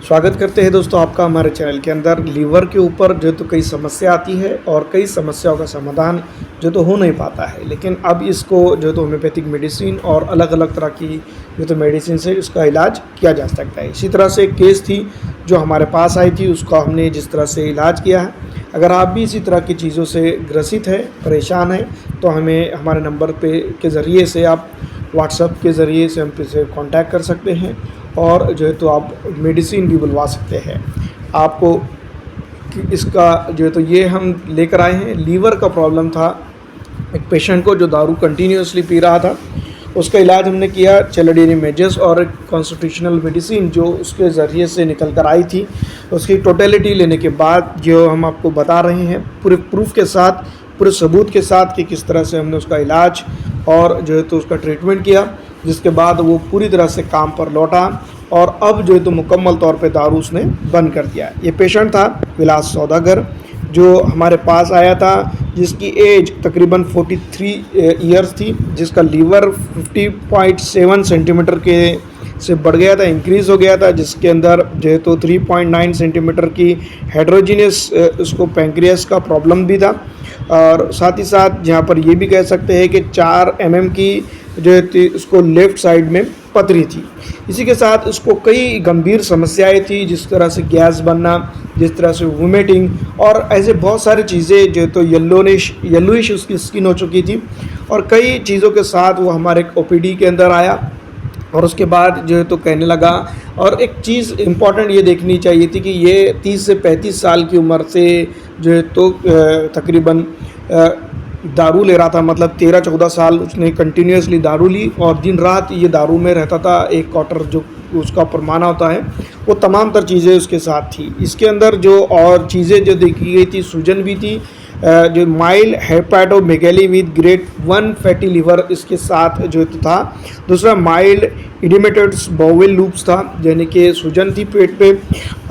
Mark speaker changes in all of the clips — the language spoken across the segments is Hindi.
Speaker 1: स्वागत करते हैं दोस्तों आपका हमारे चैनल के अंदर। लीवर के ऊपर जो तो कई समस्या आती है और कई समस्याओं का समाधान जो तो हो नहीं पाता है, लेकिन अब इसको जो तो होम्योपैथिक मेडिसिन और अलग अलग तरह की जो तो मेडिसिन से इसका इलाज किया जा सकता है। इसी तरह से एक केस थी जो हमारे पास आई थी, उसका हमने जिस तरह से इलाज किया है। अगर आप भी इसी तरह की चीज़ों से ग्रसित है, परेशान है, तो हमें हमारे नंबर पे के ज़रिए से आप व्हाट्सएप के ज़रिए से हमसे कांटेक्ट कर सकते हैं और जो है तो आप मेडिसिन भी बुलवा सकते हैं। आपको इसका जो है तो ये हम लेकर आए हैं। लीवर का प्रॉब्लम था एक पेशेंट को जो दारू कंटिन्यूसली पी रहा था, उसका इलाज हमने किया चैलोडियम मेजेस और एक कॉन्स्टिट्यूशनल मेडिसिन जो उसके ज़रिए से निकल कर आई थी। उसकी टोटलिटी लेने के बाद जो हम आपको बता रहे हैं पूरे प्रूफ के साथ, पूरे सबूत के साथ कि किस तरह से हमने उसका इलाज और जो है तो उसका ट्रीटमेंट किया, जिसके बाद वो पूरी तरह से काम पर लौटा और अब जो है तो मुकम्मल तौर पे दारू उसने बंद कर दिया। ये पेशेंट था विलास सौदागर जो हमारे पास आया था, जिसकी एज तकरीबन 43 ईयर्स थी, जिसका लीवर 50.7 सेंटीमीटर के से बढ़ गया था, इंक्रीज़ हो गया था, जिसके अंदर जो है तो 3.9 सेंटीमीटर की हेड्रोजीनियस उसको पैंक्रियास का प्रॉब्लम भी था। और साथ ही साथ यहाँ पर ये भी कह सकते हैं कि 4 mm की जो है उसको लेफ़्ट साइड में पथरी थी। इसी के साथ उसको कई गंभीर समस्याएं थी, जिस तरह से गैस बनना, जिस तरह से वोमिटिंग और ऐसे बहुत सारी चीज़ें जो तो येलोइश उसकी स्किन हो चुकी थी। और कई चीज़ों के साथ वो हमारे ओपीडी के अंदर आया और उसके बाद जो है तो कहने लगा। और एक चीज़ इम्पॉर्टेंट ये देखनी चाहिए थी कि ये 30 से 35 साल की उम्र से जो है तो तकरीबन दारू ले रहा था, मतलब 13-14 साल उसने कंटिन्यूसली दारू ली और दिन रात ये दारू में रहता था। एक क्वार्टर जो उसका परमाना होता है, वो तमाम तर चीज़ें उसके साथ थी। इसके अंदर जो और चीज़ें जो देखी गई थी, सूजन भी थी, जो mild hepatomegaly with grade 1 fatty liver इसके साथ जो था। दूसरा माइल्ड इडिमेटेड बाउल लूप्स था, यानी कि सूजन थी पेट पे,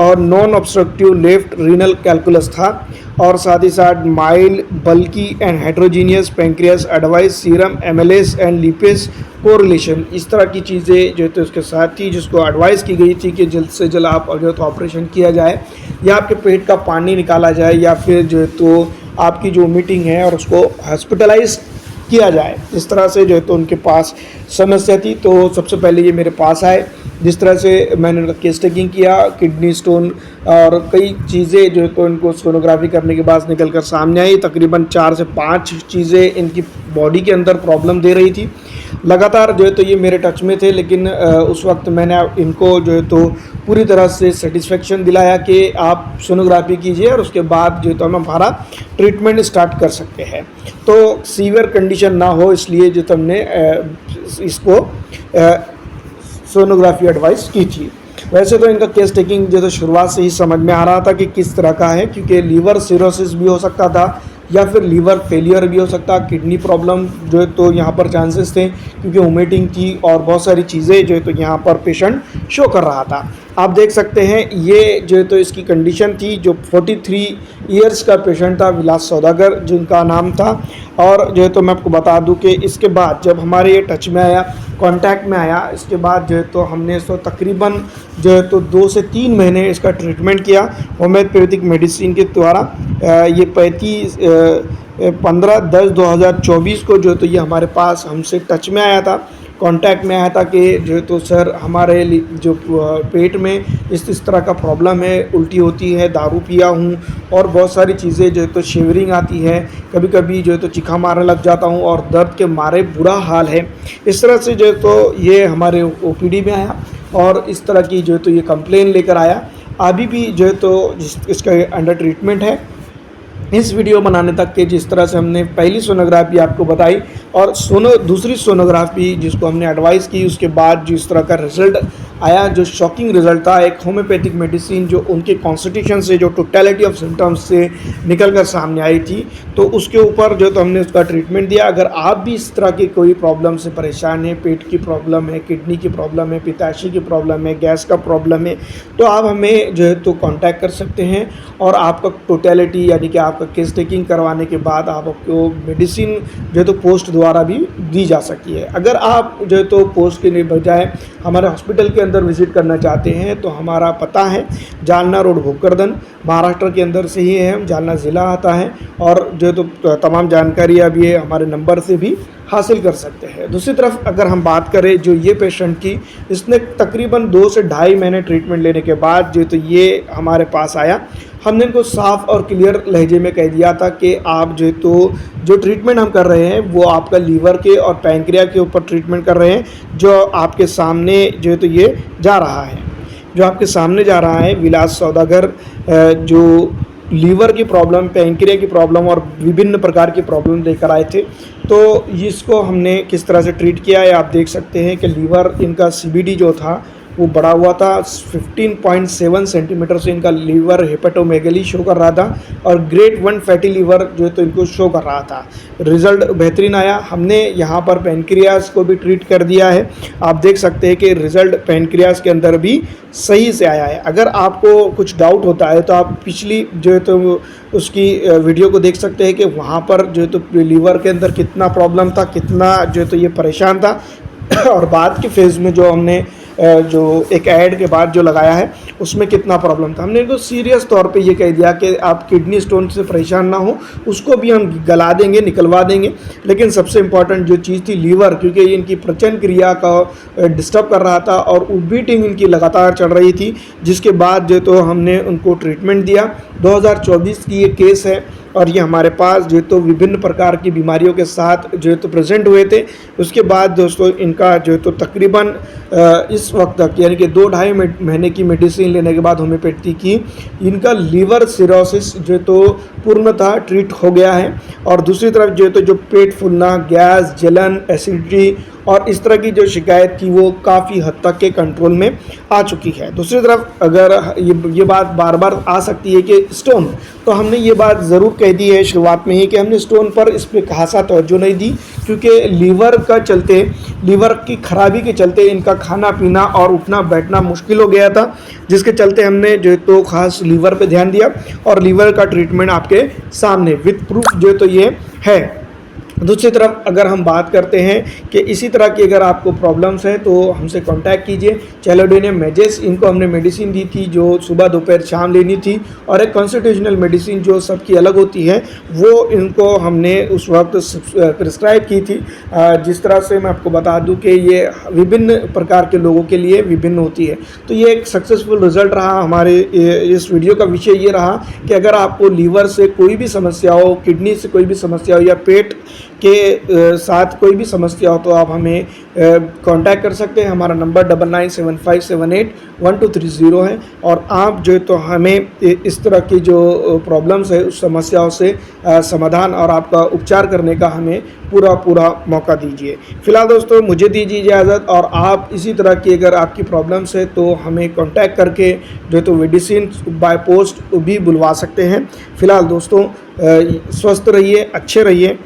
Speaker 1: और non obstructive left renal calculus था। और साथ ही साथ mild bulky and heterogeneous pancreas advice serum amylase and lipase correlation, इस तरह की चीज़ें जो तो उसके साथ थी, जिसको एडवाइस की गई थी कि जल्द से जल्द आप जो तो ऑपरेशन किया जाए या आपके पेट का पानी निकाला जाए या फिर जो है तो आपकी जो मीटिंग है और उसको हॉस्पिटलाइज किया जाए। इस तरह से जो है तो उनके पास समस्या थी। तो सबसे पहले ये मेरे पास आए, जिस तरह से मैंने केस टेकिंग किया, किडनी स्टोन और कई चीज़ें जो है तो इनको सोनोग्राफी करने के बाद निकल कर सामने आई। तकरीबन 4 से 5 चीज़ें इनकी बॉडी के अंदर प्रॉब्लम दे रही थी। लगातार जो है तो ये मेरे टच में थे, लेकिन उस वक्त मैंने इनको जो है तो पूरी तरह से सेटिस्फेक्शन दिलाया कि आप सोनोग्राफी कीजिए और उसके बाद जो है तो हम हमारा ट्रीटमेंट स्टार्ट कर सकते हैं। तो सीवियर कंडीशन ना हो, इसलिए जो हमने इसको सोनोग्राफी एडवाइस की थी। वैसे तो इनका केस टेकिंग जो तो शुरुआत से ही समझ में आ रहा था कि किस तरह का है, क्योंकि लीवर सिरोसिस भी हो सकता था या फिर लीवर फेलियर भी हो सकता, किडनी प्रॉब्लम जो है तो यहाँ पर चांसेस थे, क्योंकि वोमिटिंग थी और बहुत सारी चीज़ें जो है तो यहाँ पर पेशेंट शो कर रहा था। आप देख सकते हैं ये जो है तो इसकी कंडीशन थी। जो 43 ईयर्स का पेशेंट था विलास सौदागर जिनका नाम था। और जो है तो मैं आपको बता दूं कि इसके बाद जब हमारे ये टच में आया, कांटेक्ट में आया, इसके बाद जो है तो हमने इसको तकरीबन जो है तो 2 से 3 महीने इसका ट्रीटमेंट किया होम्योपैथिक मेडिसिन के द्वारा। ये 15/10/2024 को जो है तो ये हमारे पास हमसे टच में आया था, कांटेक्ट में आया था कि जो है तो सर हमारे जो पेट में इस तरह का प्रॉब्लम है, उल्टी होती है, दारू पिया हूँ और बहुत सारी चीज़ें जो है तो शिवरिंग आती है, कभी कभी जो है तो चीखा मारने लग जाता हूँ और दर्द के मारे बुरा हाल है। इस तरह से जो है तो ये हमारे ओपीडी में आया और इस तरह की जो है तो ये कंप्लेन लेकर आया। अभी भी जो है तो इसका अंडर ट्रीटमेंट है। इस वीडियो बनाने तक के जिस तरह से हमने पहली सोनोग्राफी आपको बताई और दूसरी सोनोग्राफी जिसको हमने एडवाइस की, उसके बाद जिस तरह का रिज़ल्ट आया, जो शॉकिंग रिज़ल्ट था, एक होम्योपैथिक मेडिसिन जो उनके कॉन्स्टिट्यूशन से, जो टोटलिटी ऑफ सिम्टम्स से निकल कर सामने आई थी, तो उसके ऊपर जो तो हमने उसका ट्रीटमेंट दिया। अगर आप भी इस तरह की कोई प्रॉब्लम से परेशान हैं, पेट की प्रॉब्लम है, किडनी की प्रॉब्लम है, पित्ताशय की प्रॉब्लम है, गैस का प्रॉब्लम है, तो आप हमें जो है तो कॉन्टैक्ट कर सकते हैं और आपका टोटलिटी यानी कि आपका केस टेकिंग करवाने के बाद आपको मेडिसिन जो है तो पोस्ट द्वारा भी दी जा सकती है। अगर आप जो है तो पोस्ट के बजाय हमारे हॉस्पिटल के अंदर विज़िट करना चाहते हैं तो हमारा पता है जालना रोड भोकरदन, महाराष्ट्र के अंदर से ही है, हम जालना ज़िला आता है। और जो तो तमाम जानकारी अब ये हमारे नंबर से भी हासिल कर सकते हैं। दूसरी तरफ अगर हम बात करें जो ये पेशेंट की, इसने तकरीबन 2 से ढाई महीने ट्रीटमेंट लेने के बाद जो तो ये हमारे पास आया। हमने इनको साफ़ और क्लियर लहजे में कह दिया था कि आप जो ट्रीटमेंट हम कर रहे हैं वो आपका लीवर के और पैंक्रिया के ऊपर ट्रीटमेंट कर रहे हैं, जो आपके सामने जो तो ये जा रहा है, जो आपके सामने जा रहा है विलास सौदागर, जो लीवर की प्रॉब्लम, पैंक्रिया की प्रॉब्लम और विभिन्न प्रकार की प्रॉब्लम लेकर आए थे। तो इसको हमने किस तरह से ट्रीट किया है आप देख सकते हैं कि लीवर इनका CBD जो था वो बढ़ा हुआ था, 15.7 सेंटीमीटर से इनका लीवर हेपेटोमेगली शो कर रहा था और ग्रेड 1 फैटी लीवर जो तो इनको शो कर रहा था। रिज़ल्ट बेहतरीन आया। हमने यहाँ पर पैनक्रियास को भी ट्रीट कर दिया है। आप देख सकते हैं कि रिज़ल्ट पैनक्रियास के अंदर भी सही से आया है। अगर आपको कुछ डाउट होता है तो आप पिछली जो है तो उसकी वीडियो को देख सकते हैं कि वहाँ पर जो है तो लीवर के अंदर कितना प्रॉब्लम था, कितना जो है तो ये परेशान था। और बाद के फेज़ में जो हमने जो एक ऐड के बाद जो लगाया है उसमें कितना प्रॉब्लम था। हमने इनको सीरियस तौर पे ये कह दिया कि आप किडनी स्टोन से परेशान ना हो, उसको भी हम गला देंगे, निकलवा देंगे। लेकिन सबसे इम्पॉर्टेंट जो चीज़ थी लीवर, क्योंकि इनकी प्रचन क्रिया का डिस्टर्ब कर रहा था और उबीटिंग इनकी लगातार चल रही थी, जिसके बाद जो तो हमने उनको ट्रीटमेंट दिया। 2024 की ये केस है और ये हमारे पास जो तो विभिन्न प्रकार की बीमारियों के साथ जो तो प्रेजेंट हुए थे। उसके बाद दोस्तों इनका जो तो तकरीबन इस वक्त तक यानी कि 2-2.5 महीने की मेडिसिन लेने के बाद होम्योपैथी की इनका लीवर सिरोसिस जो तो पूर्णतः ट्रीट हो गया है। और दूसरी तरफ जो तो जो पेट फूलना, गैस, जलन, एसिडिटी और इस तरह की जो शिकायत थी वो काफ़ी हद तक के कंट्रोल में आ चुकी है। दूसरी तरफ अगर ये बात बार बार आ सकती है कि स्टोन, तो हमने ये बात ज़रूर कह दी है शुरुआत में ही कि हमने स्टोन पर इस पर खासा तवज्जो नहीं दी, क्योंकि लीवर की खराबी के चलते इनका खाना पीना और उठना बैठना मुश्किल हो गया था, जिसके चलते हमने जो तो ख़ास लीवर पे ध्यान दिया और लीवर का ट्रीटमेंट आपके सामने विद प्रूफ जो तो ये है। दूसरी तरफ अगर हम बात करते हैं कि इसी तरह की अगर आपको प्रॉब्लम्स हैं तो हमसे कांटेक्ट कीजिए। चैलोडोनियम मेजेस, इनको हमने मेडिसिन दी थी जो सुबह दोपहर शाम लेनी थी, और एक कॉन्स्टिट्यूशनल मेडिसिन जो सबकी अलग होती है वो इनको हमने उस वक्त प्रिस्क्राइब की थी। जिस तरह से मैं आपको बता दूं कि ये विभिन्न प्रकार के लोगों के लिए विभिन्न होती है। तो ये एक सक्सेसफुल रिज़ल्ट रहा। हमारे इस वीडियो का विषय ये रहा कि अगर आपको लीवर से कोई भी समस्या हो, किडनी से कोई भी समस्या हो या पेट के साथ कोई भी समस्या हो तो आप हमें कांटेक्ट कर सकते हैं। हमारा नंबर 9975781230 है। और आप जो तो हमें इस तरह की जो प्रॉब्लम्स है उस समस्याओं से समाधान और आपका उपचार करने का हमें पूरा मौका दीजिए। फ़िलहाल दोस्तों मुझे दीजिए इजाज़त, और आप इसी तरह की अगर आपकी प्रॉब्लम्स है तो हमें कांटेक्ट करके जो तो मेडिसिन बाय पोस्ट भी बुलवा सकते हैं। फ़िलहाल दोस्तों स्वस्थ रहिए, अच्छे रहिए।